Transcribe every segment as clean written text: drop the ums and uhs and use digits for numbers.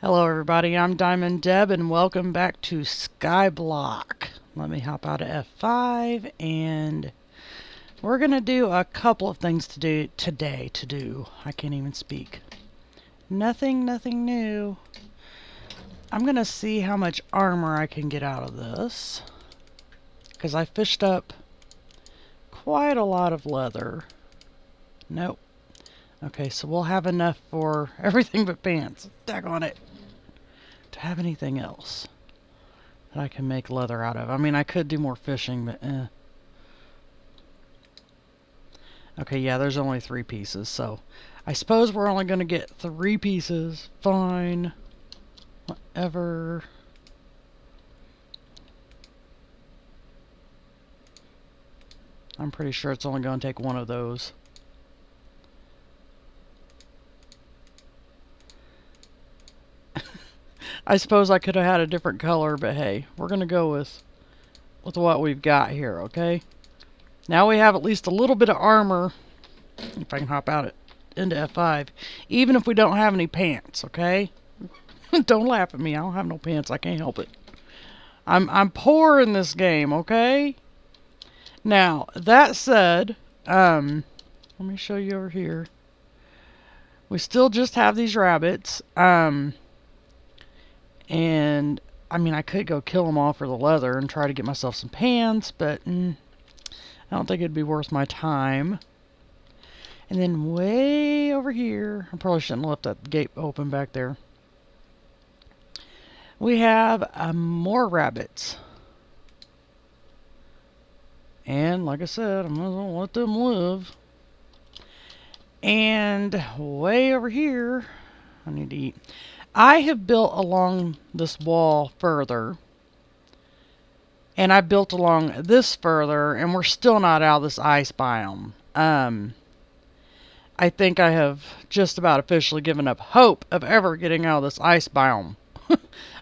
Hello everybody, I'm Diamond Deb and welcome back to Skyblock. Let me hop out of F5 and we're going to do a couple of things to do today I can't even speak. Nothing new. I'm going to see how much armor I can get out of this because I fished up quite a lot of leather. Nope. Okay, so we'll have enough for everything but pants. Daggone it. To have anything else that I can make leather out of. I mean, I could do more fishing, but Okay, yeah, there's only 3 pieces, so I suppose we're only going to get 3 pieces. Fine. Whatever. I'm pretty sure it's only going to take one of those. I suppose I could have had a different color, but hey, we're going to go with what we've got here, okay? Now we have at least a little bit of armor, if I can hop out into F5, even if we don't have any pants, okay? Don't laugh at me, I don't have no pants, I can't help it. I'm poor in this game, okay? Now, that said, let me show you over here. We still just have these rabbits, and I mean, I could go kill them all for the leather and try to get myself some pants, but I don't think it'd be worth my time. And then way over here, I probably shouldn't have left that gate open back there. We have more rabbits. And like I said, I'm going to let them live. And way over here, I need to eat. I have built along this wall further. And I built along this further, and we're still not out of this ice biome. I think I have just about officially given up hope of ever getting out of this ice biome.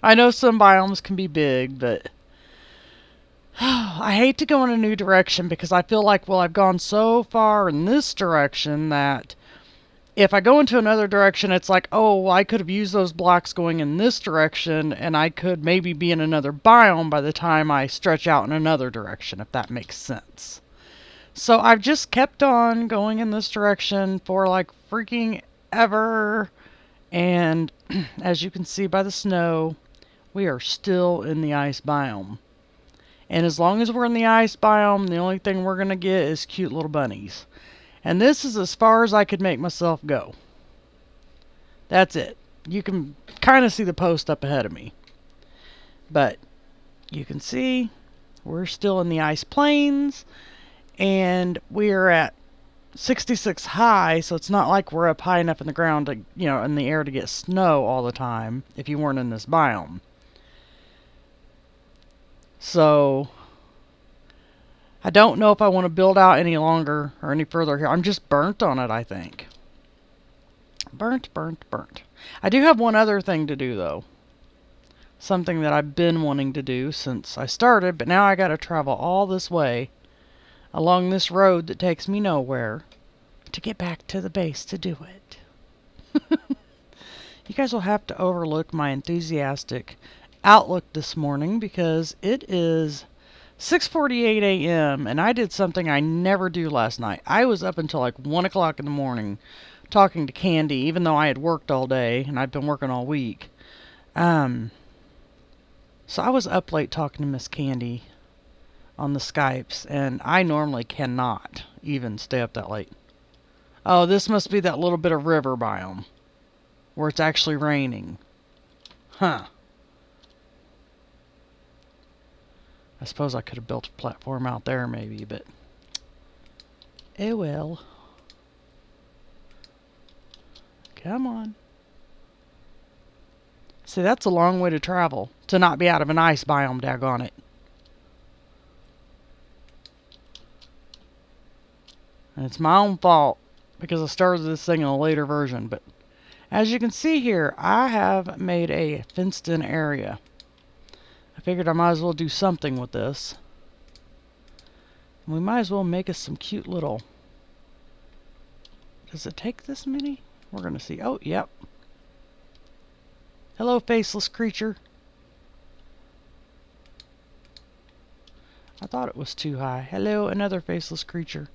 I know some biomes can be big, but I hate to go in a new direction because I feel like, well, I've gone so far in this direction that if I go into another direction, it's like, oh, well, I could have used those blocks going in this direction, and I could maybe be in another biome by the time I stretch out in another direction, if that makes sense. So I've just kept on going in this direction for like freaking ever. And as you can see by the snow, we are still in the ice biome. And as long as we're in the ice biome, the only thing we're going to get is cute little bunnies. And this is as far as I could make myself go. That's it. You can kind of see the post up ahead of me. But you can see we're still in the ice plains. And we are at 66 high, so it's not like we're up high enough in the ground to, in the air to get snow all the time if you weren't in this biome. So I don't know if I want to build out any longer or any further here. I'm just burnt on it, I think. Burnt. I do have one other thing to do, though. Something that I've been wanting to do since I started, but now I got to travel all this way along this road that takes me nowhere to get back to the base to do it. You guys will have to overlook my enthusiastic outlook this morning because it is 6:48 a.m. and I did something I never do last night. I was up until like 1 o'clock in the morning talking to Candy, even though I had worked all day and I'd been working all week. So I was up late talking to Miss Candy on the Skypes, and I normally cannot even stay up that late. Oh, this must be that little bit of river biome where it's actually raining. Huh. I suppose I could have built a platform out there maybe, but oh well. Come on. See, that's a long way to travel to not be out of an ice biome, daggone it. And it's my own fault because I started this thing in a later version. But as you can see here, I have made a fenced-in area. I figured I might as well do something with this. And we might as well make us some cute little... Does it take this many? We're going to see. Oh, yep. Hello, faceless creature. I thought it was too high. Hello, another faceless creature.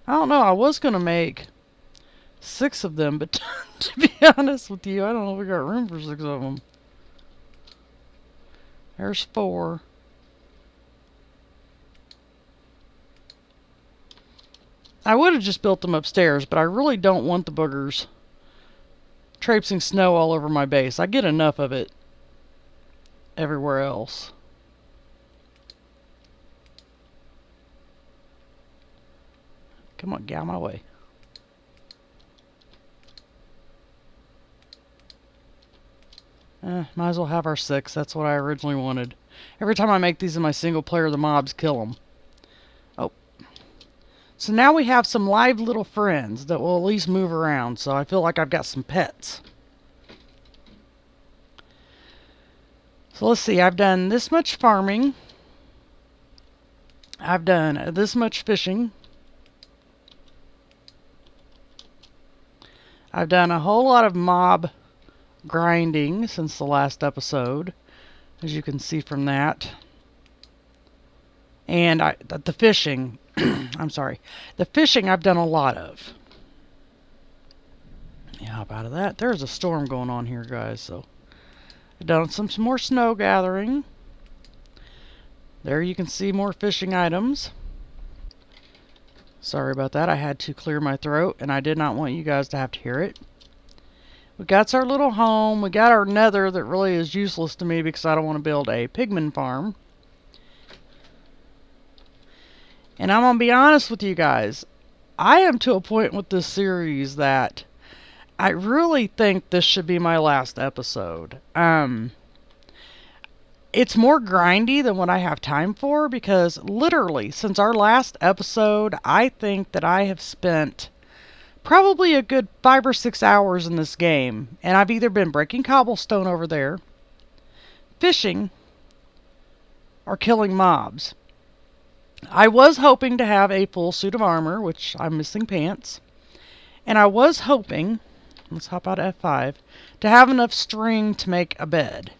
I don't know. I was going to make 6 of them, but to be honest with you, I don't know if we got room for 6 of them. There's 4. I would have just built them upstairs, but I really don't want the boogers traipsing snow all over my base. I get enough of it everywhere else. Come on, get out of my way. Might as well have our 6. That's what I originally wanted. Every time I make these in my single player, the mobs kill them. Oh. So now we have some live little friends that will at least move around. So I feel like I've got some pets. So let's see. I've done this much farming. I've done this much fishing. I've done a whole lot of mob grinding since the last episode, as you can see from that. And the fishing, I'm sorry, the fishing I've done a lot of. Yeah, how about that? There's a storm going on here, guys, so I've done some more snow gathering. There you can see more fishing items. Sorry about that. I had to clear my throat, and I did not want you guys to have to hear it. We got our little home. We got our nether that really is useless to me because I don't want to build a pigman farm. And I'm going to be honest with you guys. I am to a point with this series that I really think this should be my last episode. It's more grindy than what I have time for because literally since our last episode, I think that I have spent probably a good 5 or 6 hours in this game. And I've either been breaking cobblestone over there, fishing, or killing mobs. I was hoping to have a full suit of armor, which I'm missing pants. And I was hoping, let's hop out of F5, to have enough string to make a bed.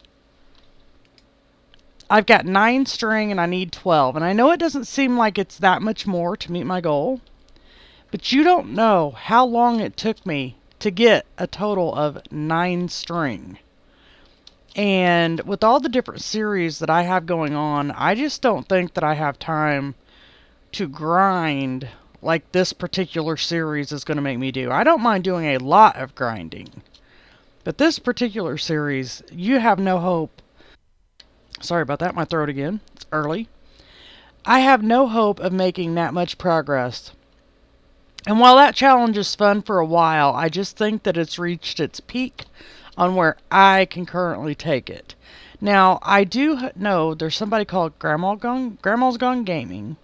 I've got 9 string and I need 12. And I know it doesn't seem like it's that much more to meet my goal. But you don't know how long it took me to get a total of 9 string. And with all the different series that I have going on, I just don't think that I have time to grind like this particular series is going to make me do. I don't mind doing a lot of grinding. But this particular series, you have no hope. Sorry about that, my throat again. It's early. I have no hope of making that much progress. And while that challenge is fun for a while, I just think that it's reached its peak on where I can currently take it. Now, I do know there's somebody called Grandma's Gone Gaming.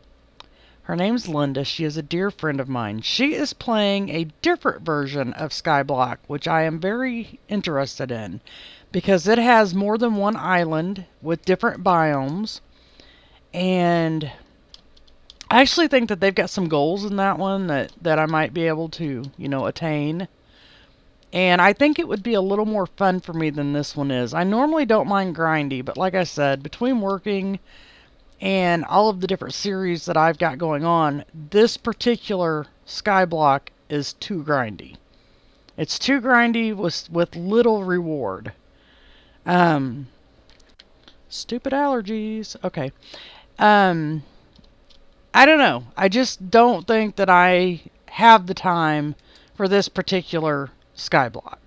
Her name's Linda. She is a dear friend of mine. She is playing a different version of Skyblock, which I am very interested in. Because it has more than one island with different biomes. And I actually think that they've got some goals in that one that I might be able to, attain. And I think it would be a little more fun for me than this one is. I normally don't mind grindy, but like I said, between working and all of the different series that I've got going on, this particular Skyblock is too grindy. It's too grindy with little reward. Stupid allergies. Okay. I don't know. I just don't think that I have the time for this particular Skyblock.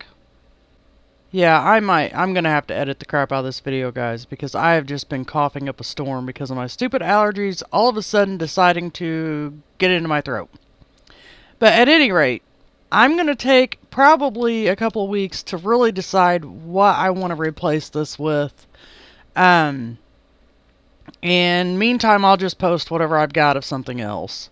Yeah, I'm going to have to edit the crap out of this video, guys, because I have just been coughing up a storm because of my stupid allergies all of a sudden deciding to get into my throat. But at any rate, I'm going to take probably a couple weeks to really decide what I want to replace this with. And meantime, I'll just post whatever I've got of something else.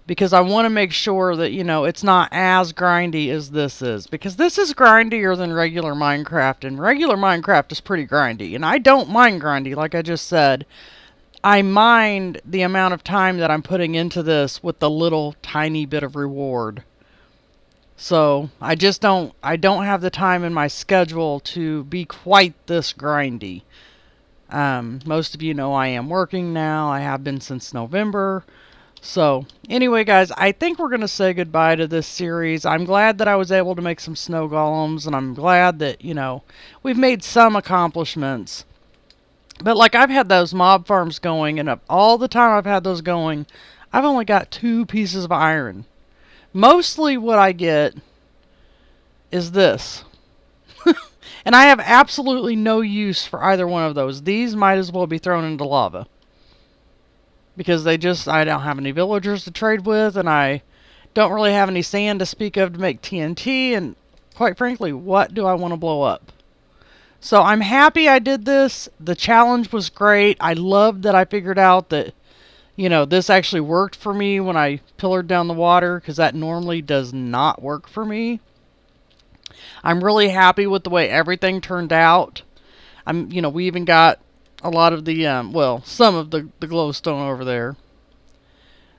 Because I want to make sure that, it's not as grindy as this is. Because this is grindier than regular Minecraft. And regular Minecraft is pretty grindy. And I don't mind grindy, like I just said. I mind the amount of time that I'm putting into this with the little tiny bit of reward. So I don't have the time in my schedule to be quite this grindy. Most of you know I am working now. I have been since November. So anyway, guys, I think we're going to say goodbye to this series. I'm glad that I was able to make some snow golems, and I'm glad that, we've made some accomplishments. But like, I've had those mob farms going, and all the time I've had those going, I've only got 2 pieces of iron. Mostly what I get is this. And I have absolutely no use for either one of those. These might as well be thrown into lava. Because I don't have any villagers to trade with, and I don't really have any sand to speak of to make TNT, and quite frankly, what do I want to blow up? So I'm happy I did this. The challenge was great. I loved that I figured out that, this actually worked for me when I pillared down the water, because that normally does not work for me. I'm really happy with the way everything turned out. We even got a lot of the, some of the glowstone over there.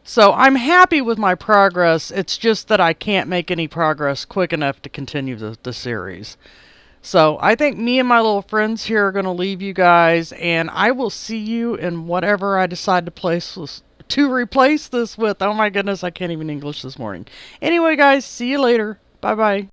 So I'm happy with my progress. It's just that I can't make any progress quick enough to continue the series. So I think me and my little friends here are going to leave you guys, and I will see you in whatever I decide to replace this with. Oh my goodness, I can't even English this morning. Anyway, guys, see you later. Bye-bye.